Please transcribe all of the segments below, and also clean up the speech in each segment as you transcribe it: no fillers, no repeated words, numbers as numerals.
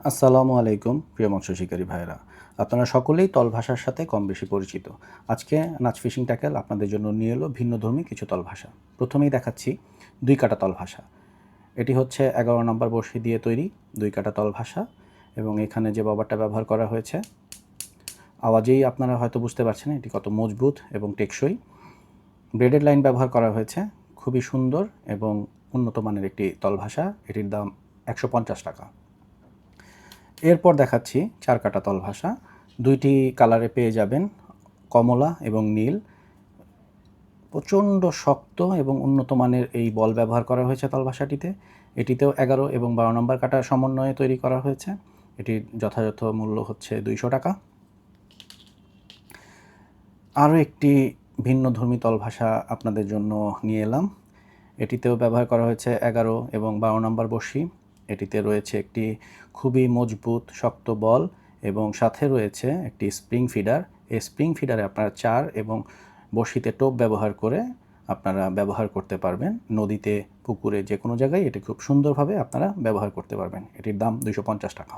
আসসালামু আলাইকুম প্রিয় মৎস্য শিকারী ভাইয়েরা, আপনারা সকলেই তল ভাষার সাথে কম বেশি পরিচিত। আজকে নাচ ফিশিং ট্যাকেল আপনাদের জন্য নিয়ে এলো ভিন্নধর্মী কিছু তল ভাষা। প্রথমেই দেখাচ্ছি 2 কাটা তল ভাষা। এটি হচ্ছে 11 নম্বর বড়শি দিয়ে তৈরি 2 কাটা তল ভাষা, এবং এখানে যে ববারটা ব্যবহার করা হয়েছে, আওয়াজেই আপনারা হয়তো বুঝতে পারছেন এটি কত মজবুত এবং টেকসই। ব্রেডেড লাইন ব্যবহার করা হয়েছে, খুবই সুন্দর এবং উন্নত মানের একটি তল ভাষা। এটির দাম 150 টাকা। এরপর দেখাচ্ছি 4 কাটা তল ভাষা। 2টি কালারে পেয়ে যাবেন, কমলা এবং নীল। প্রচণ্ড শক্ত এবং উন্নত মানের এই বল ব্যবহার করা হয়েছে তল ভাষাটিতে। এটিতেও 11 এবং 12 নম্বর কাটার সমন্বয়ে তৈরি করা হয়েছে। এটির যথাযথ মূল্য হচ্ছে 200 টাকা। আরও একটি ভিন্নধর্মী তল ভাষা আপনাদের জন্য নিয়ে এলাম। এটিতেও ব্যবহার করা হয়েছে 11 এবং 12 নম্বর বড়শি। এটিতে রয়েছে একটি খুবই মজবুত শক্ত বল এবং সাথে রয়েছে একটি স্প্রিং ফিডার। এই স্প্রিং ফিডারে আপনারা চার এবং বড়শিতে টোপ ব্যবহার করে আপনারা ব্যবহার করতে পারবেন। নদীতে, পুকুরে, যে কোনো জায়গায় এটি খুব সুন্দরভাবে আপনারা ব্যবহার করতে পারবেন। এটির দাম 250 টাকা।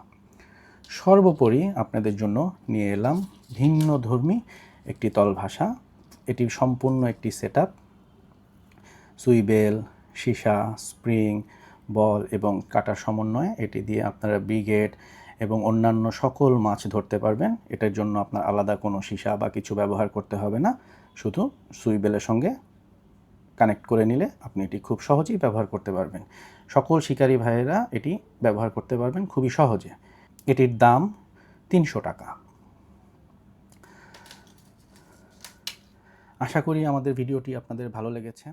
সর্বোপরি আপনাদের জন্য নিয়ে এলাম ভিন্নধর্মী একটি তল ভাষা। এটি সম্পূর্ণ একটি সেটআপ। সুইবেল, সীসা, স্প্রিং, বল এবং কাটার সমন্বয়ে এটি দিয়ে আপনারা ব্রিগেড এবং অন্যান্য সকল মাছ ধরতে পারবেন। এটার জন্য আপনার আলাদা কোনো সীসা বা কিছু ব্যবহার করতে হবে না। শুধু সুইবেলের সঙ্গে কানেক্ট করে নিলে আপনি এটি খুব সহজেই ব্যবহার করতে পারবেন। সকল শিকারী ভাইয়েরা এটি ব্যবহার করতে পারবেন খুবই সহজে। এটির দাম 300 টাকা। আশা করি আমাদের ভিডিওটি আপনাদের ভালো লেগেছে।